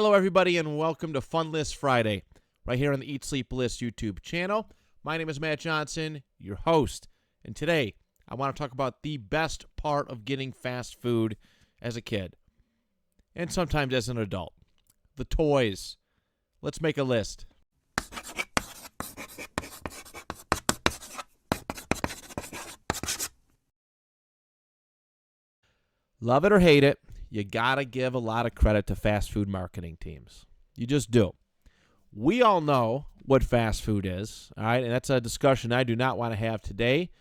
Hello, everybody, and welcome to Fun List Friday, right here on the Eat, Sleep, List YouTube channel. My name is Matt Johnson, your host, and today I want to talk about the best part of getting fast food as a kid, and sometimes as an adult, the toys. Let's make a list. Love it or hate it, you gotta give a lot of credit to fast food marketing teams. You just do. We all know what fast food is, all right? And that's a discussion I do not want to have today.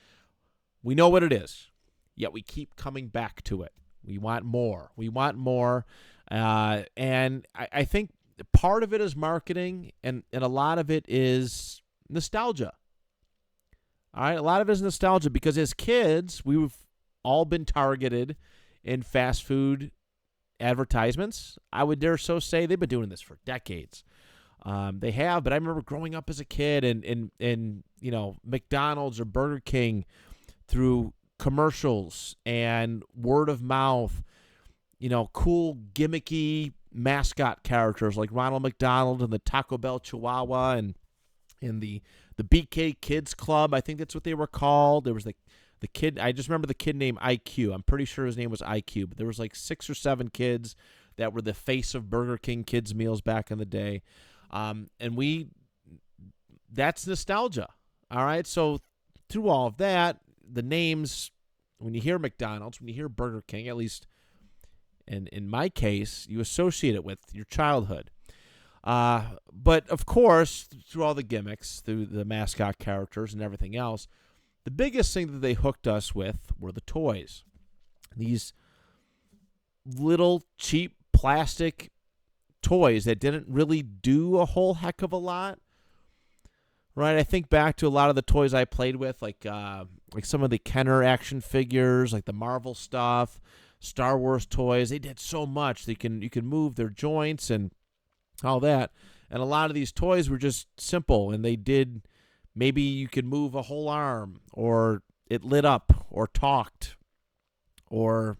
We know what it is, yet we keep coming back to it. We want more. We want more. And I think part of it is marketing, and a lot of it is nostalgia. All right? A lot of it is nostalgia because as kids, we've all been targeted in fast food advertisements. I would dare so say they've been doing this for decades. They have, but I remember growing up as a kid and you know, McDonald's or Burger King through commercials and word of mouth, you know, cool gimmicky mascot characters like Ronald McDonald and the Taco Bell Chihuahua and the BK Kids Club. I think that's what they were called. There was the kid, I just remember the kid named IQ. I'm pretty sure his name was IQ, but there was like 6 or 7 kids that were the face of Burger King kids meals back in the day. And that's nostalgia. All right. So through all of that, the names, when you hear McDonald's, when you hear Burger King, at least in my case, you associate it with your childhood. But of course, through all the gimmicks, through the mascot characters and everything else, the biggest thing that they hooked us with were the toys. These little cheap plastic toys that didn't really do a whole heck of a lot. Right? I think back to a lot of the toys I played with, like some of the Kenner action figures, like the Marvel stuff, Star Wars toys. They did so much. You can move their joints and all that. And a lot of these toys were just simple, and they did. Maybe you could move a whole arm, or it lit up, or talked, or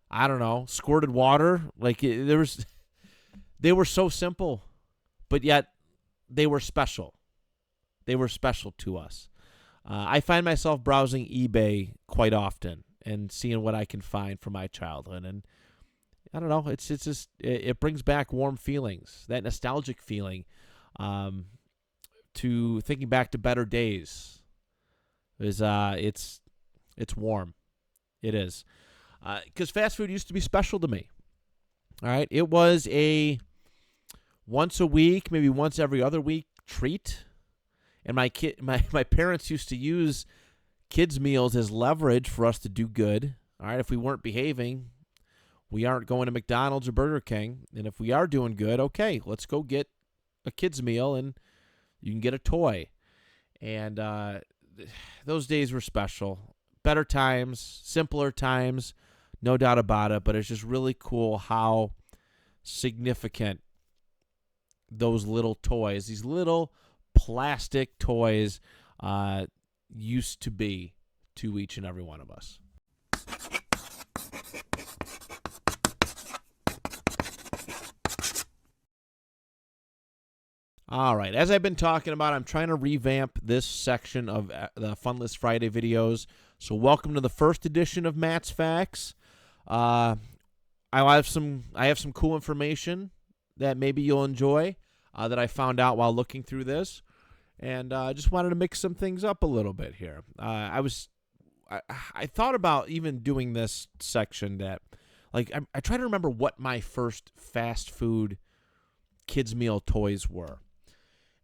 I don't know, squirted water. Like they were so simple, but yet they were special. They were special to us. I find myself browsing eBay quite often and seeing what I can find from my childhood, and I don't know. It's just it brings back warm feelings, that nostalgic feeling. To thinking back to better days is it's warm. It is. Because fast food used to be special to me. All right. It was a once a week, maybe once every other week treat. And my parents used to use kids' meals as leverage for us to do good. All right. If we weren't behaving, we aren't going to McDonald's or Burger King. And if we are doing good, okay, let's go get a kids' meal and you can get a toy. And those days were special. Better times, simpler times, no doubt about it. But it's just really cool how significant those little toys, these little plastic toys, used to be to each and every one of us. All right, as I've been talking about, I'm trying to revamp this section of the Fun List Friday videos. So welcome to the first edition of Matt's Facts. I have some cool information that maybe you'll enjoy that I found out while looking through this, and I just wanted to mix some things up a little bit here. I thought about even doing this section that, like, I try to remember what my first fast food kids meal toys were.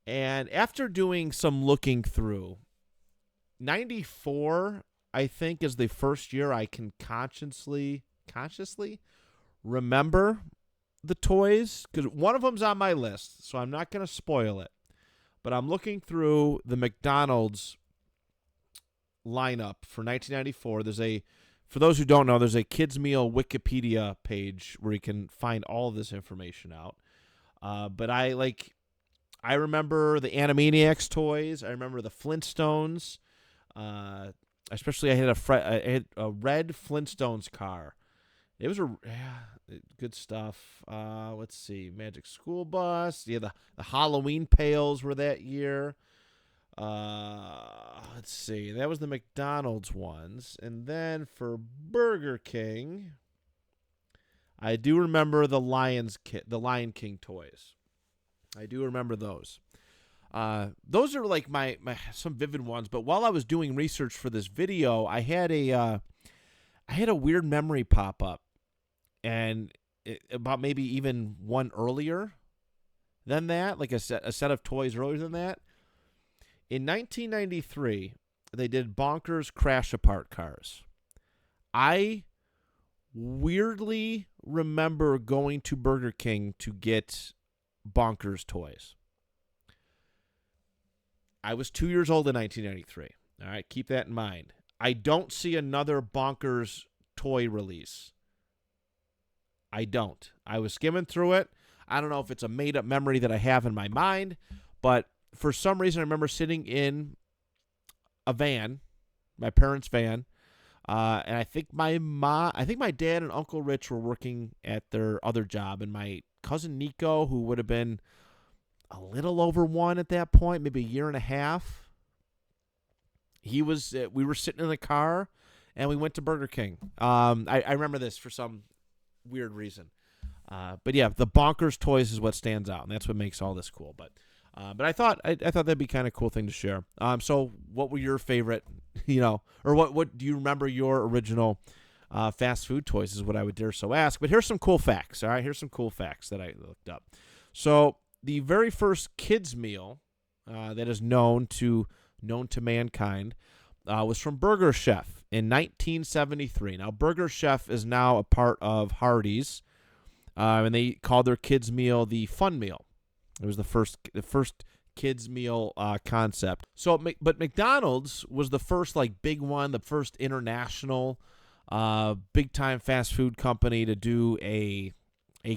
And after doing some looking through, 94, I think, is the first year I can consciously remember the toys. Because one of them's on my list, so I'm not going to spoil it. But I'm looking through the McDonald's lineup for 1994. For those who don't know, there's a kids meal Wikipedia page where you can find all of this information out. But I remember the Animaniacs toys. I remember the Flintstones. Especially, I had a red Flintstones car, It was good stuff. Let's see, Magic School Bus. Yeah, the Halloween pails were that year. Let's see, that was the McDonald's ones, and then for Burger King, I do remember the Lion King toys. I do remember those. Those are like my some vivid ones. But while I was doing research for this video, I had a weird memory pop up, and about maybe even one earlier than that, like a set of toys earlier than that. In 1993, they did Bonkers Crash Apart Cars. I weirdly remember going to Burger King to get Bonkers toys. I was 2 years old in 1993. All right, keep that in mind. I don't see another Bonkers toy release. I don't. I was skimming through it. I don't know if it's a made-up memory that I have in my mind, but for some reason I remember sitting in a van, my parents' van, and I think my dad and Uncle Rich were working at their other job, and my cousin Nico, who would have been a little over 1 at that point, maybe a year and a half, we were sitting in the car, and we went to Burger King. I remember this for some weird reason. But yeah, the Bonkers toys is what stands out, and that's what makes all this cool. But I thought that'd be kind of cool thing to share. So what were your favorite, or what do you remember your original fast food toys is what I would dare so ask. But here's some cool facts, all right? Here's some cool facts that I looked up. So the very first kids meal that is known to mankind was from Burger Chef in 1973. Now, Burger Chef is now a part of Hardee's, and they called their kids meal the Fun Meal. It was the first kids meal concept. So, but McDonald's was the first big one, the first international big time fast food company to do a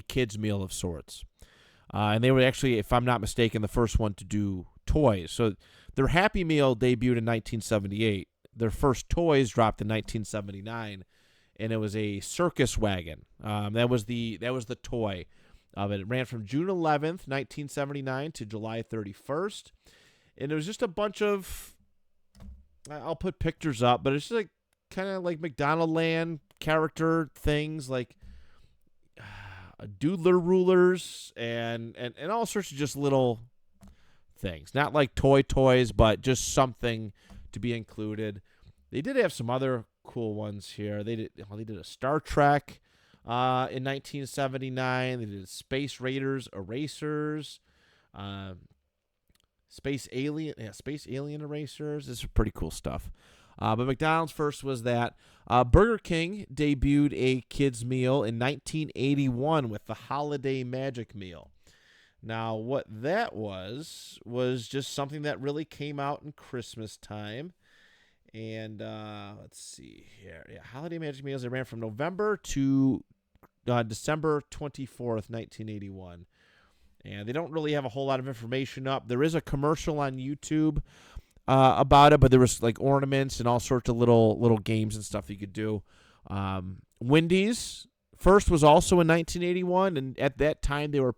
kids meal of sorts. And they were actually, if I'm not mistaken, the first one to do toys. So their Happy Meal debuted in 1978. Their first toys dropped in 1979, and it was a circus wagon. That was the toy of it. It ran from June 11th, 1979 to July 31st. And it was just a bunch of, I'll put pictures up, but it's just kind of like McDonald Land character things, like doodler rulers and all sorts of just little things. Not like toys, but just something to be included. They did have some other cool ones here. They did a Star Trek in 1979. They did Space Raiders erasers, Space Alien erasers. This is pretty cool stuff. But McDonald's first was that. Burger King debuted a kids meal in 1981 with the Holiday Magic Meal. Now, what that was just something that really came out in Christmas time. And let's see here. Yeah, Holiday Magic Meals, they ran from November to December 24th, 1981. And they don't really have a whole lot of information up. There is a commercial on YouTube about it, but there was ornaments and all sorts of little games and stuff that you could do. Wendy's first was also in 1981, and at that time they were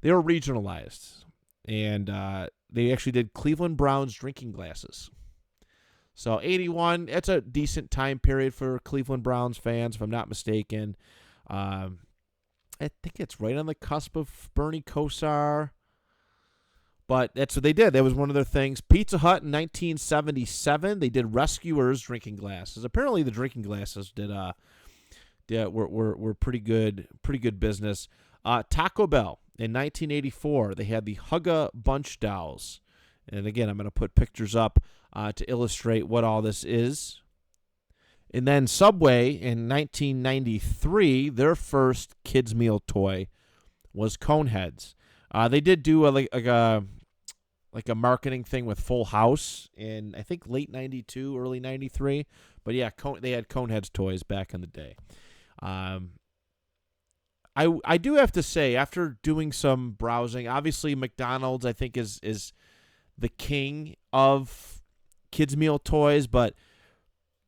regionalized, and they actually did Cleveland Browns drinking glasses. So 81, that's a decent time period for Cleveland Browns fans, if I'm not mistaken. I think it's right on the cusp of Bernie Kosar. But that's what they did. That was one of their things. Pizza Hut in 1977, they did Rescuers drinking glasses. Apparently, the drinking glasses were pretty good business. Taco Bell in 1984, they had the Hugga Bunch dolls. And again, I'm going to put pictures up to illustrate what all this is. And then Subway in 1993, their first kids meal toy was Coneheads. They did do a marketing thing with Full House in, I think, late 92, early 93. But yeah, they had Coneheads toys back in the day. I do have to say, after doing some browsing, obviously McDonald's, I think, is the king of kids meal toys, but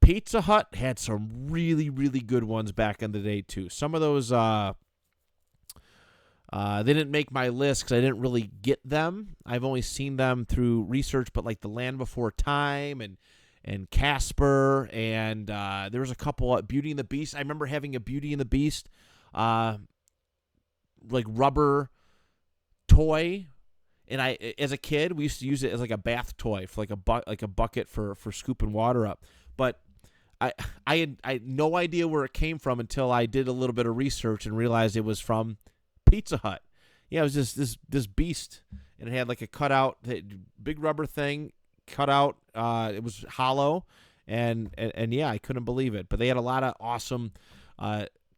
Pizza Hut had some really, really good ones back in the day, too. Some of those, they didn't make my list because I didn't really get them. I've only seen them through research, but like The Land Before Time and Casper, and there was a couple, Beauty and the Beast. I remember having a Beauty and the Beast, like rubber toy. And as a kid, we used to use it as like a bath toy for like a bucket for scooping water up. But I had no idea where it came from until I did a little bit of research and realized it was from Pizza Hut. Yeah, it was just this beast, and it had like a cutout, big rubber thing cut out. It was hollow, and yeah, I couldn't believe it. But they had a lot of awesome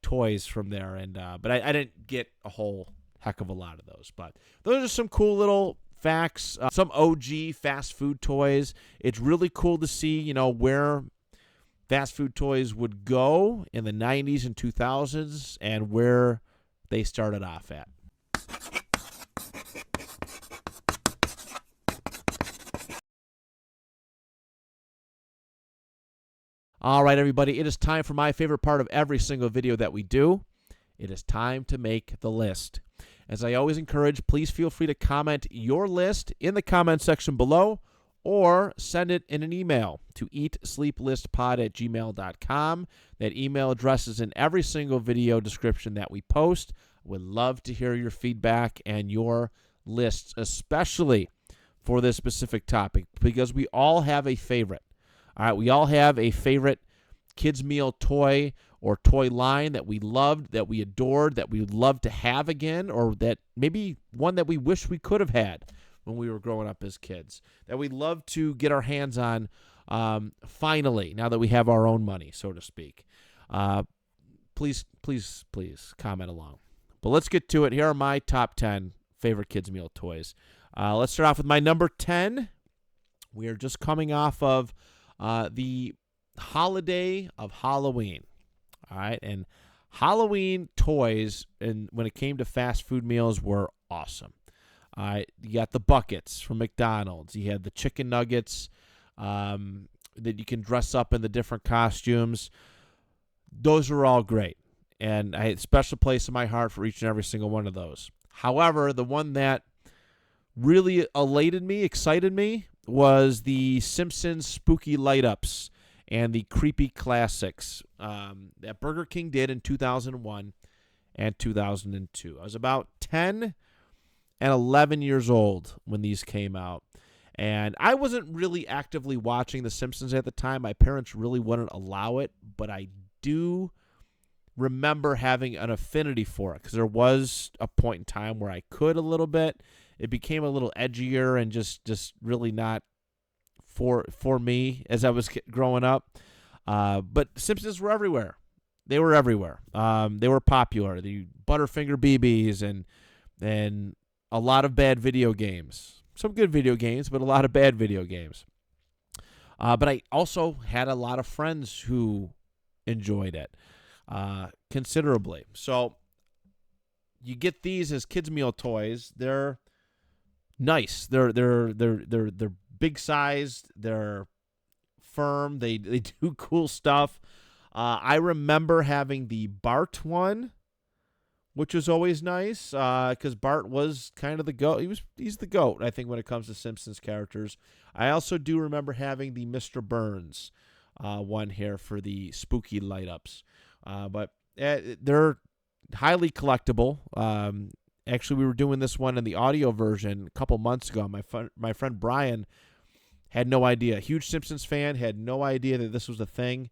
toys from there, and but I didn't get a whole heck of a lot of those. But those are some cool little facts. Some OG fast food toys. It's really cool to see, where fast food toys would go in the 90s and 2000s and where they started off at. All right, everybody, it is time for my favorite part of every single video that we do. It is time to make the list. As I always encourage, please feel free to comment your list in the comment section below, or send it in an email to eatsleeplistpod@gmail.com. That email address is in every single video description that we post. I would love to hear your feedback and your lists, especially for this specific topic, because we all have a favorite. All right, we all have a favorite kids' meal toy or toy line that we loved, that we adored, that we would love to have again, or that maybe one that we wish we could have had when we were growing up as kids, that we'd love to get our hands on finally, now that we have our own money, so to speak. Please comment along. But let's get to it. Here are my top 10 favorite kids' meal toys. Let's start off with my number 10. We are just coming off of the holiday of Halloween. All right, and Halloween toys, and when it came to fast food meals, were awesome. All right, you got the buckets from McDonald's. You had the chicken nuggets that you can dress up in the different costumes. Those were all great, and I had a special place in my heart for each and every single one of those. However, the one that really excited me, was the Simpsons spooky light-ups and the creepy classics that Burger King did in 2001 and 2002. I was about 10 and 11 years old when these came out, and I wasn't really actively watching The Simpsons at the time. My parents really wouldn't allow it, but I do remember having an affinity for it because there was a point in time where I could a little bit. It became a little edgier and just really not for me as I was growing up. But Simpsons were everywhere. They were everywhere. They were popular. The Butterfinger BBs and a lot of bad video games. Some good video games, but a lot of bad video games. But I also had a lot of friends who enjoyed it considerably. So you get these as kids' meal toys. They're nice. They're big sized. They're firm. They do cool stuff. I remember having the Bart one, which was always nice because Bart was kind of the GOAT. He's the GOAT, I think, when it comes to Simpsons characters. I also do remember having the Mr. Burns one here for the spooky light ups. But they're highly collectible. Actually, we were doing this one in the audio version a couple months ago. My friend Brian had no idea. Huge Simpsons fan, had no idea that this was a thing.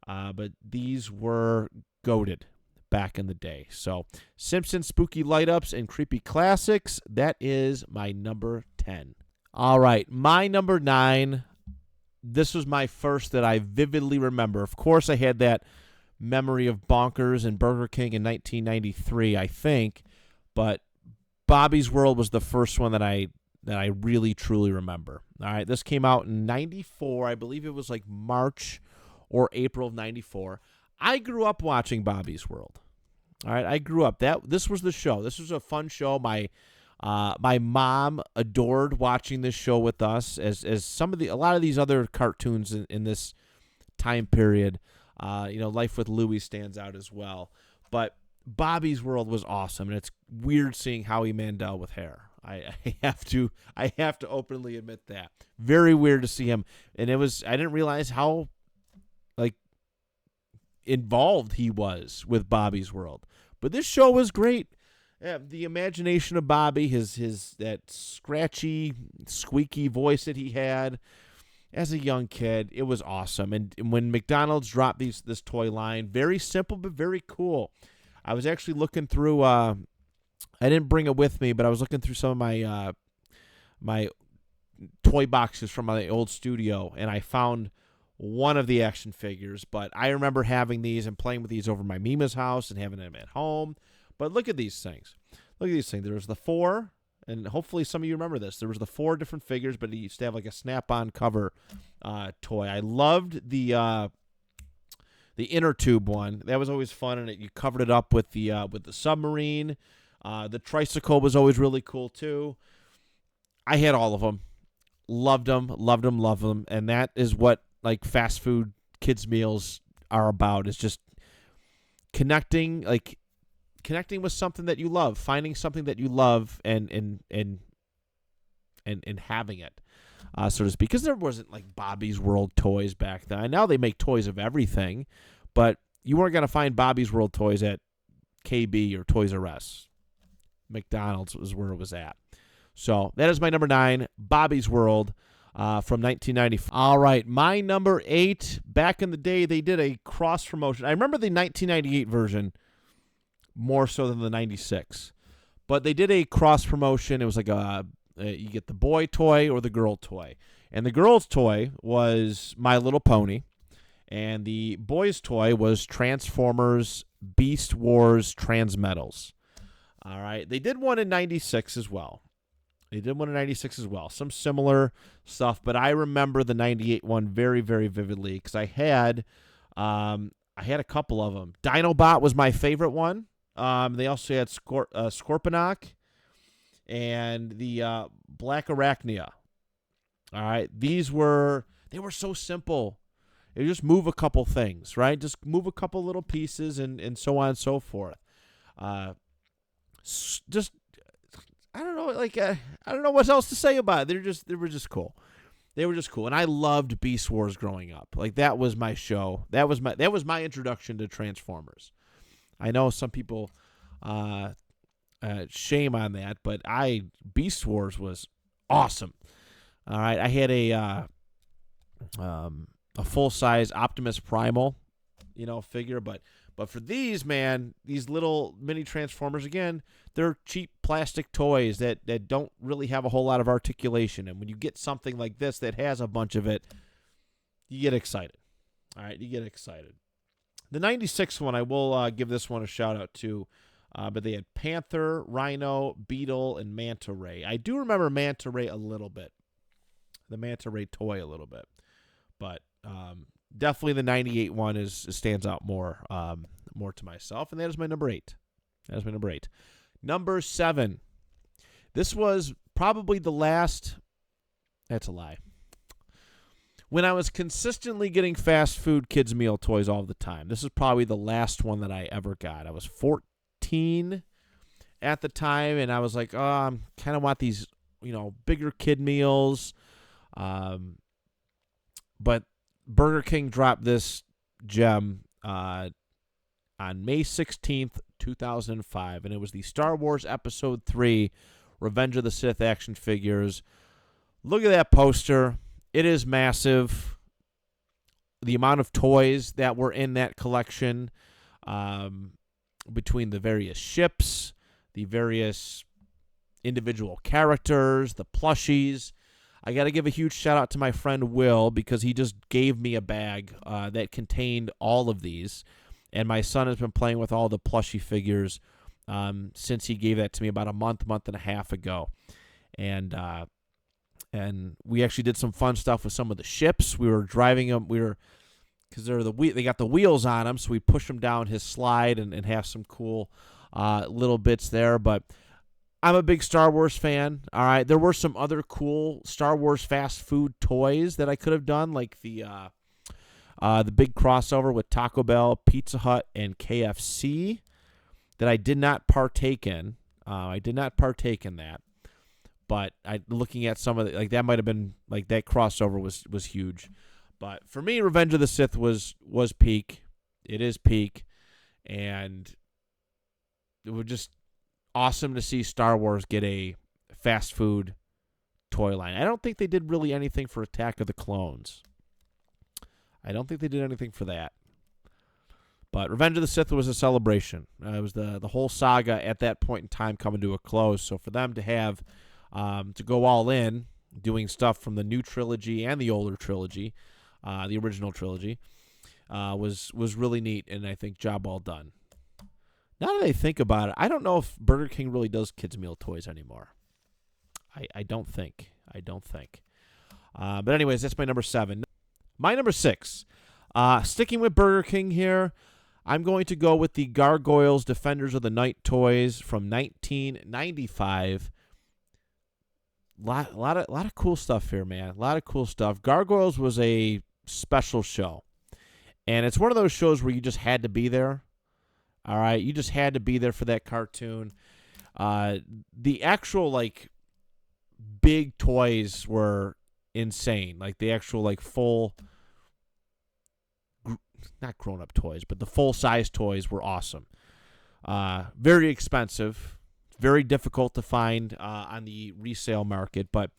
But these were goated back in the day. So, Simpsons spooky light-ups and creepy classics. That is my number 10. All right, my number 9. This was my first that I vividly remember. Of course, I had that memory of Bonkers and Burger King in 1993, I think. But Bobby's World was the first one that I really, truly remember. All right, this came out in 94. I believe it was like March or April of 94. I grew up watching Bobby's World. All right, I grew up. This was the show. This was a fun show. My mom adored watching this show with us, as a lot of these other cartoons in this time period. Life with Louie stands out as well. But Bobby's World was awesome, and it's weird seeing Howie Mandel with hair. I have to openly admit that. Very weird to see him, and I didn't realize how involved he was with Bobby's World. But this show was great. Yeah, the imagination of Bobby, his that scratchy, squeaky voice that he had as a young kid, it was awesome. And when McDonald's dropped this toy line, very simple but very cool. I was actually looking through. I didn't bring it with me, but I was looking through some of my toy boxes from my old studio, and I found one of the action figures. But I remember having these and playing with these over my Mima's house and having them at home. But look at these things. There was the 4, and hopefully some of you remember this. There was the 4 different figures, but it used to have like a snap-on cover toy. I loved the inner tube one. That was always fun, and you covered it up with the submarine. The tricycle was always really cool too. I had all of them. Loved them, and that is what like fast food kids meals are about. Is just connecting with something that you love, finding something that you love, and having it, so to speak. Because there wasn't like Bobby's World toys back then. Now they make toys of everything, but you weren't gonna find Bobby's World toys at KB or Toys R Us. McDonald's was where it was at. So that is my number 9, Bobby's World, from 1995. All right, my number 8. Back in the day, they did a cross promotion. I remember the 1998 version more so than the 96, but they did a cross promotion. It was like you get the boy toy or the girl toy, and the girl's toy was My Little Pony, and the boy's toy was Transformers Beast Wars Transmetals. All right, they did one in 96 as well. Some similar stuff, but I remember the 98 one very, very vividly because I had a couple of them. Dinobot was my favorite one. They also had Scorponok and the Black Arachnia. All right, they were so simple. You just move a couple things, right? Just move a couple little pieces and so on and so forth. Just I don't know, I don't know what else to say about it. They were just cool. They were just cool, and I loved Beast Wars growing up. Like that was my show. That was my introduction to Transformers. I know some people shame on that, but Beast Wars was awesome. All right, I had a full size Optimus Primal, figure, but for these, man, these little mini Transformers, again, they're cheap plastic toys that don't really have a whole lot of articulation. And when you get something like this that has a bunch of it, you get excited. All right, you get excited. The 96 one, I will give this one a shout-out to, but they had Panther, Rhino, Beetle, and Manta Ray. I do remember Manta Ray a little bit, the Manta Ray toy a little bit, but definitely the 98 one stands out more to myself, and that is my number 8. Number 7. This was probably the last. That's a lie. When I was consistently getting fast food kids meal toys all the time, this is probably the last one that I ever got. I was 14 at the time, and I was like, oh, I kind of want these, bigger kid meals. But Burger King dropped this gem on May 16th, 2005, and it was the Star Wars Episode 3 Revenge of the Sith action figures. Look at that poster. It is massive. The amount of toys that were in that collection, between the various ships, the various individual characters, the plushies. I got to give a huge shout out to my friend Will because he just gave me a bag that contained all of these. And my son has been playing with all the plushie figures since he gave that to me about a month and a half ago. And we actually did some fun stuff with some of the ships. We were driving them. Because they got the wheels on them, so we push them down his slide and have some cool little bits there. But I'm a big Star Wars fan. All right, there were some other cool Star Wars fast food toys that I could have done, like the The big crossover with Taco Bell, Pizza Hut, and KFC that I did not partake in. I did not partake in that. But looking at some of the, like, that might have been, like, that crossover was huge. But for me, Revenge of the Sith was peak. It is peak. And it was just awesome to see Star Wars get a fast food toy line. I don't think they did really anything for Attack of the Clones. I don't think they did anything for that. But Revenge of the Sith was a celebration. It was the whole saga at that point in time coming to a close. So for them to have to go all in, doing stuff from the new trilogy and the older trilogy, the original trilogy, was really neat, and I think job well done. Now that I think about it, I don't know if Burger King really does kids' meal toys anymore. I don't think. But anyways, that's my number 7. My number 6. Sticking with Burger King here, I'm going to go with the Gargoyles Defenders of the Night toys from 1995. Lot of cool stuff here, man. A lot of cool stuff. Gargoyles was a special show. And it's one of those shows where you just had to be there. All right, you just had to be there for that cartoon. The actual, like, big toys were insane. Like, the actual, like, full, not grown-up toys, but the full-size toys were awesome. Very expensive. Very difficult to find on the resale market. But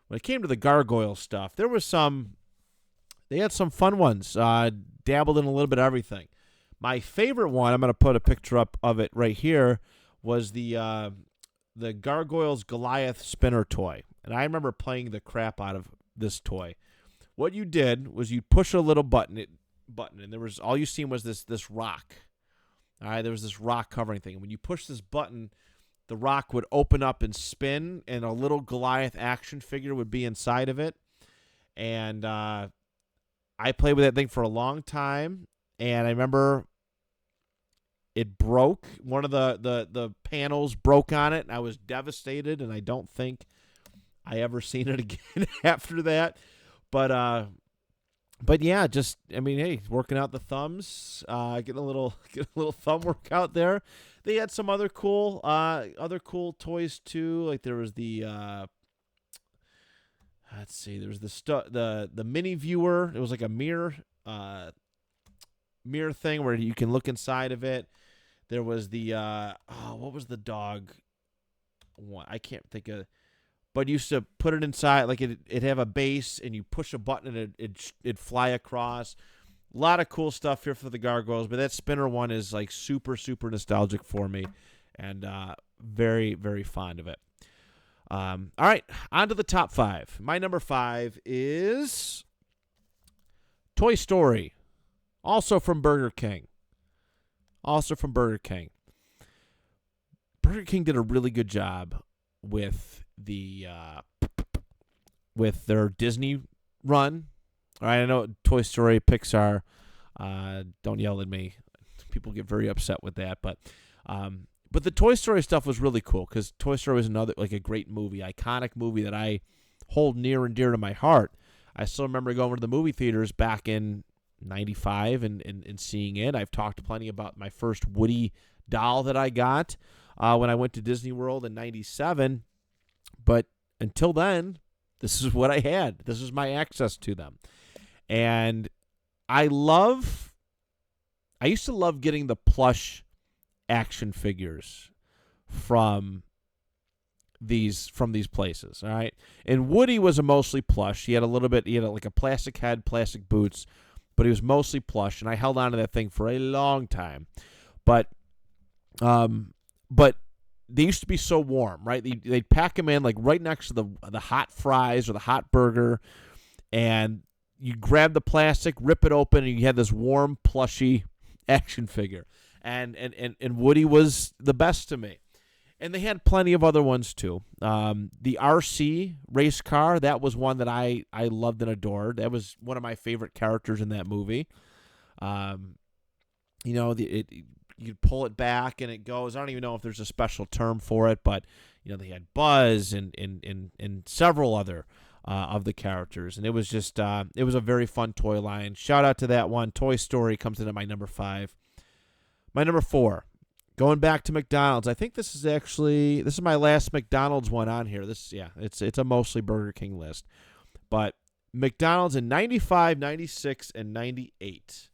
when it came to the Gargoyle stuff, there was they had some fun ones. Dabbled in a little bit of everything. My favorite one, I'm going to put a picture up of it right here, was the Gargoyles Goliath spinner toy. And I remember playing the crap out of this toy. What you did was you push a little button, and there was, all you seen was this rock. All right, there was this rock covering thing. And when you push this button, the rock would open up and spin, and a little Goliath action figure would be inside of it. And I played with that thing for a long time, and I remember it broke. One of the panels broke on it, and I was devastated, and I don't think I ever seen it again after that. But yeah, just, I mean, hey, working out the thumbs, getting a little thumb workout there. They had some other cool toys too. Like there was the let's see, there was the mini viewer. It was like a mirror thing where you can look inside of it. There was the what was the dog one? I can't think of. But you used to put it inside, like it'd have a base, and you push a button, and it'd fly across. A lot of cool stuff here for the Gargoyles, but that spinner one is like super, super nostalgic for me, and very, very fond of it. All right, on to the top 5. My number 5 is Toy Story, also from Burger King. Burger King did a really good job with their Disney run. All right, I know Toy Story, Pixar. Don't yell at me. People get very upset with that, but the Toy Story stuff was really cool because Toy Story was another, like, a great movie, iconic movie that I hold near and dear to my heart. I still remember going to the movie theaters back in 95 and seeing it. I've talked plenty about my first Woody doll that I got when I went to Disney World in 97. But until then, this is what I had. This is my access to them. And I used to love getting the plush action figures from these places, all right? And Woody was a mostly plush. He had like a plastic head, plastic boots, but he was mostly plush, and I held on to that thing for a long time. But they used to be so warm, right? They'd pack them in like right next to the hot fries or the hot burger, and you grab the plastic, rip it open, and you had this warm, plushy action figure. And Woody was the best to me. And they had plenty of other ones too. The RC race car, that was one that I loved and adored. That was one of my favorite characters in that movie. You pull it back and it goes. I don't even know if there's a special term for it, but they had Buzz and several other of the characters. And it was just, it was a very fun toy line. Shout out to that one. Toy Story comes in at my number 5. My number 4, going back to McDonald's. I think this is my last McDonald's one on here. It's a mostly Burger King list. But McDonald's in 95, 96, and 98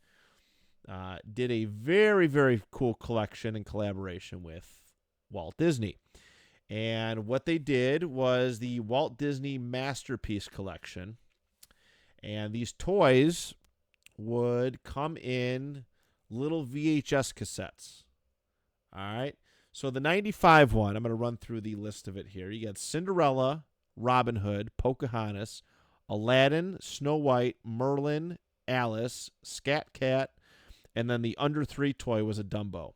did a very, very cool collection in collaboration with Walt Disney. And what they did was the Walt Disney Masterpiece Collection. And these toys would come in little VHS cassettes. All right. So the 95 one, I'm going to run through the list of it here. You got Cinderella, Robin Hood, Pocahontas, Aladdin, Snow White, Merlin, Alice, Scat Cat, and then the under 3 toy was a Dumbo.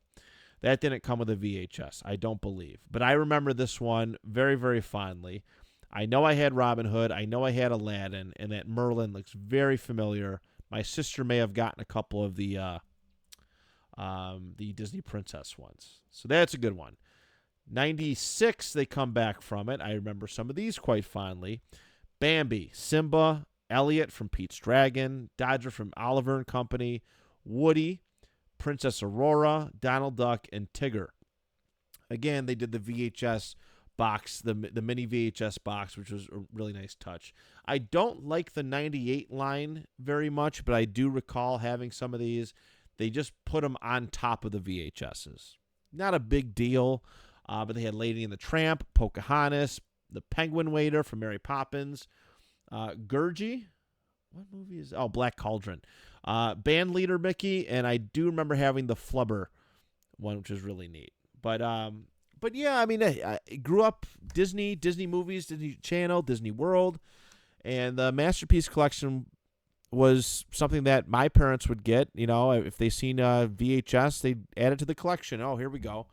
That didn't come with a VHS, I don't believe. But I remember this one very, very fondly. I know I had Robin Hood. I know I had Aladdin. And that Merlin looks very familiar. My sister may have gotten a couple of the Disney Princess ones. So that's a good one. 96, they come back from it. I remember some of these quite fondly. Bambi, Simba, Elliot from Pete's Dragon, Dodger from Oliver and Company, Woody, Princess Aurora, Donald Duck, and Tigger. Again, they did the VHS box, the mini VHS box, which was a really nice touch. I don't like the 98 line very much, but I do recall having some of these. They just put them on top of the VHSs. Not a big deal, but they had Lady and the Tramp, Pocahontas, the Penguin Waiter from Mary Poppins, Gurgi. What movie is? Oh, Black Cauldron. Band Leader Mickey, and I do remember having the Flubber one, which is really neat. But yeah, I mean, I grew up Disney movies, Disney Channel, Disney World, and the Masterpiece Collection was something that my parents would get. You know, if they seen VHS, they'd add it to the collection. Oh, here we go.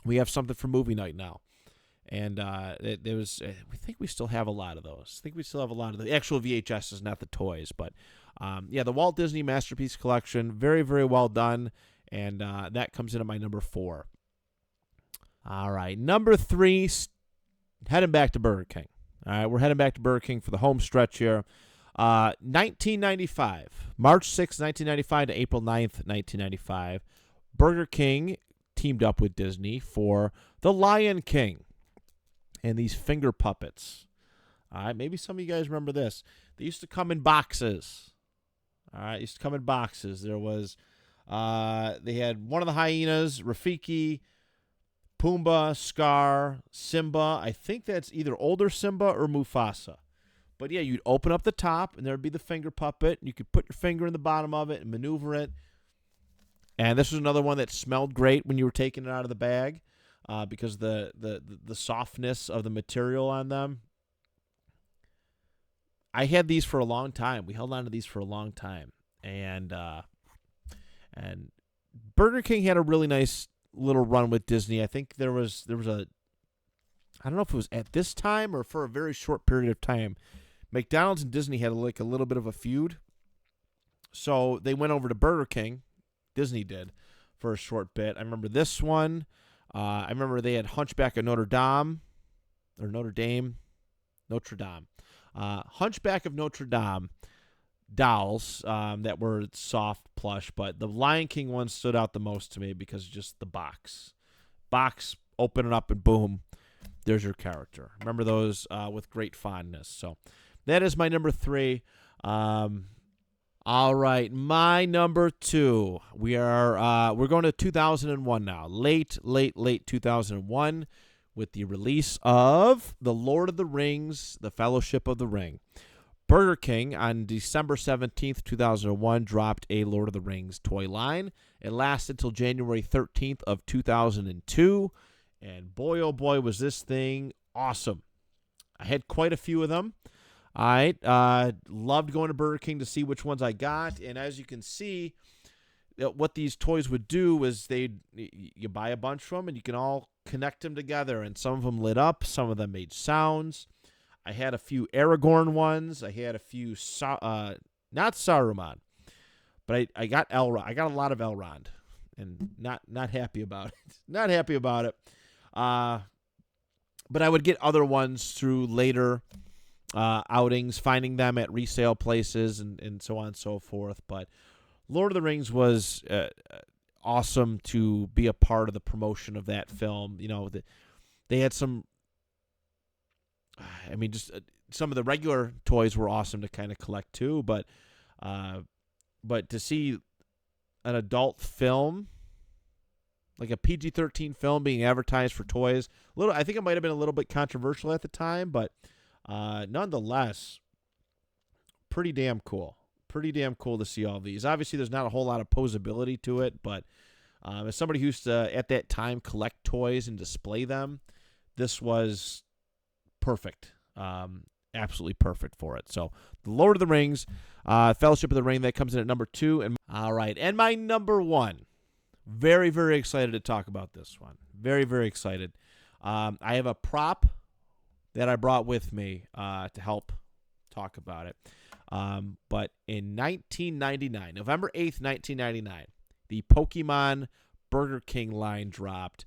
We have something for movie night now. And there was, we think we still have a lot of those. I think we still have a lot of the actual VHSs, not the toys. But yeah, the Walt Disney Masterpiece Collection, very, very well done. And that comes in at my number 4. All right, number 3, heading back to Burger King. All right, we're heading back to Burger King for the home stretch here. 1995, March 6th, 1995 to April 9th, 1995, Burger King teamed up with Disney for The Lion King and these finger puppets. All right, maybe some of you guys remember this. They used to come in boxes. All right, used to come in boxes. There was, they had one of the hyenas, Rafiki, Pumbaa, Scar, Simba. I think that's either older Simba or Mufasa. But yeah, you'd open up the top, and there would be the finger puppet. And you could put your finger in the bottom of it and maneuver it. And this was another one that smelled great when you were taking it out of the bag, because the softness of the material on them. I had these for a long time. We held on to these for a long time, and Burger King had a really nice little run with Disney. I think there was a, I don't know if it was at this time or for a very short period of time, McDonald's and Disney had like a little bit of a feud. So they went over to Burger King, Disney did, for a short bit. I remember this one. I remember they had Hunchback of Notre Dame. Hunchback of Notre Dame dolls that were soft plush, but the Lion King one stood out the most to me because just the box, open it up and boom, there's your character. Remember those with great fondness. So that is my number 3. All right, my number 2. We're going to 2001 now, late 2001, with the release of The Lord of the Rings: The Fellowship of the Ring. Burger King on December 17th, 2001 dropped a Lord of the Rings toy line. It lasted till January 13th of 2002, and boy, oh boy, was this thing awesome. I had quite a few of them. I loved going to Burger King to see which ones I got, and as you can see, what these toys would do was you buy a bunch from them, and you can all connect them together, and some of them lit up, some of them made sounds. I had a few Aragorn ones. I had a few, not Saruman, but I got Elrond. I got a lot of Elrond, and not happy about it. Not happy about it. But I would get other ones through later outings, finding them at resale places, and so on and so forth. But Lord of the Rings was awesome to be a part of the promotion of that film. They had some. I mean, just some of the regular toys were awesome to kind of collect too, but to see an adult film, like a PG-13 film, being advertised for toys, I think it might have been a little bit controversial at the time, but nonetheless, pretty damn cool. Pretty damn cool to see all these. Obviously, there's not a whole lot of posability to it, but as somebody who used to, at that time, collect toys and display them, this was perfect. Absolutely perfect for it. So, The Lord of the Rings, Fellowship of the Ring, that comes in at number 2. And all right, and my number 1. Very, very excited to talk about this one. Very, very excited. I have a prop that I brought with me to help talk about it. But in 1999, November 8th, 1999, the Pokemon Burger King line dropped.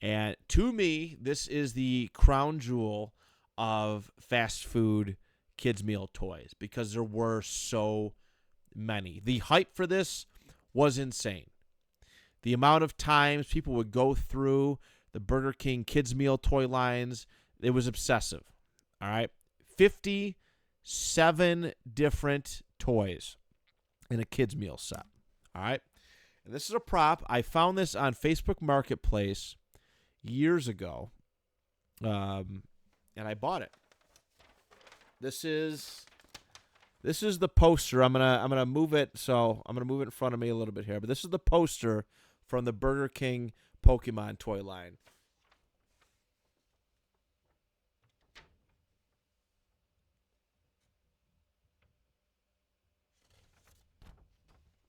And to me, this is the crown jewel of fast food kids meal toys because there were so many. The hype for this was insane. The amount of times people would go through the Burger King kids meal toy lines, it was obsessive. All right. 57 different toys in a kids meal set. All right. And this is a prop. I found this on Facebook Marketplace years ago. And I bought it. This is the poster. I'm gonna move it. So I'm gonna move it in front of me a little bit here. But this is the poster from the Burger King Pokemon toy line.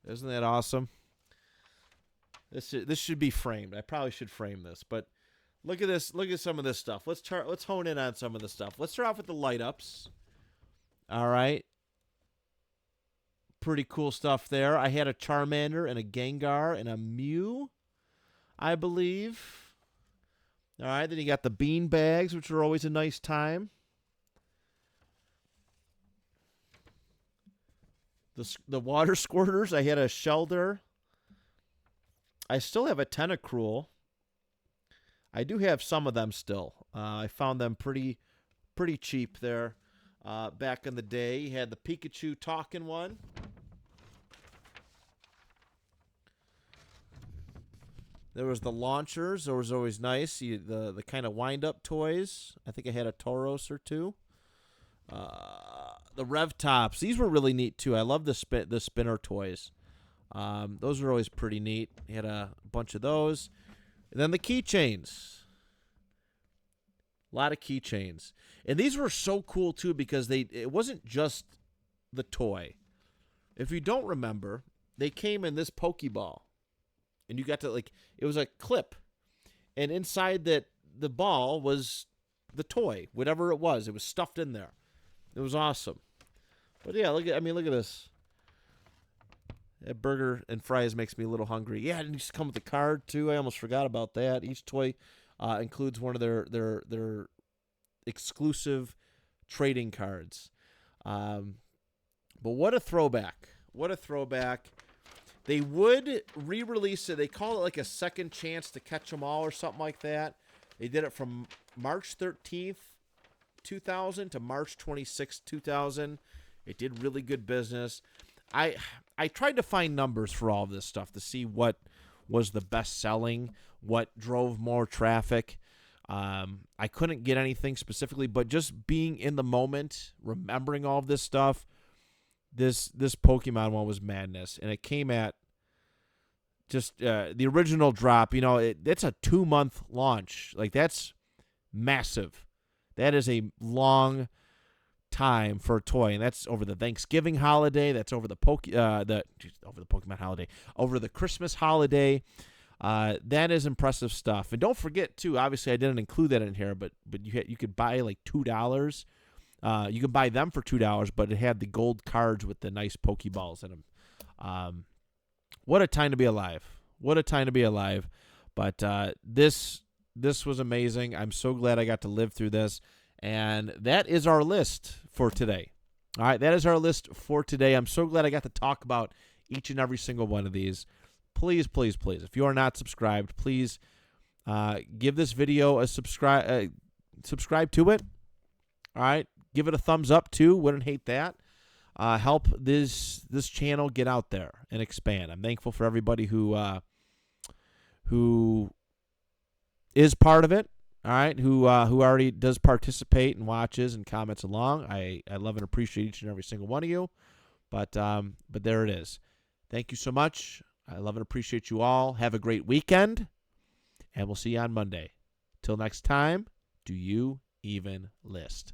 Isn't that awesome? This should be framed. I probably should frame this, but look at this. Look at some of this stuff. Let's hone in on some of the stuff. Let's start off with the light ups. All right. Pretty cool stuff there. I had a Charmander and a Gengar and a Mew, I believe. All right. Then you got the bean bags, which are always a nice time. The water squirters. I had a Shelder. I still have a Tentacruel. I do have some of them still. I found them pretty cheap there back in the day. You had the Pikachu talking one. There was the launchers. Those was always nice. The kind of wind-up toys. I think I had a Tauros or two. The Rev Tops. These were really neat, too. I love the spinner toys. Those were always pretty neat. You had a bunch of those. And then the keychains. A lot of keychains. And these were so cool, too, because it wasn't just the toy. If you don't remember, they came in this Pokeball. And you got to, it was a clip. And inside the ball was the toy, whatever it was. It was stuffed in there. It was awesome. But, yeah, look at this. That burger and fries makes me a little hungry. Yeah, and it used to come with a card, too. I almost forgot about that. Each toy includes one of their exclusive trading cards. But what a throwback. What a throwback. They would re-release it. They call it a second chance to catch them all or something like that. They did it from March 13th, 2000 to March 26th, 2000. It did really good business. I tried to find numbers for all of this stuff to see what was the best selling, what drove more traffic. I couldn't get anything specifically, but just being in the moment, remembering all of this stuff, this Pokemon one was madness. And it came at just the original drop. It's a 2-month launch. that's massive. That is a long time for a toy, and that's over the Thanksgiving holiday. That's over the Pokemon holiday, over the Christmas holiday. That is impressive stuff. And don't forget too. Obviously, I didn't include that in here, but you could buy $2. You could buy them for $2, but it had the gold cards with the nice Pokeballs in them. What a time to be alive! What a time to be alive! But this was amazing. I'm so glad I got to live through this. And that is our list for today. All right, that is our list for today. I'm so glad I got to talk about each and every single one of these. Please, please, please, if you are not subscribed, please give this video a subscribe to it. All right, give it a thumbs up too. Wouldn't hate that. Help this channel get out there and expand. I'm thankful for everybody who is part of it. All right, who already does participate and watches and comments along. I love and appreciate each and every single one of you. But there it is. Thank you so much. I love and appreciate you all. Have a great weekend, and we'll see you on Monday. Till next time, do you even list?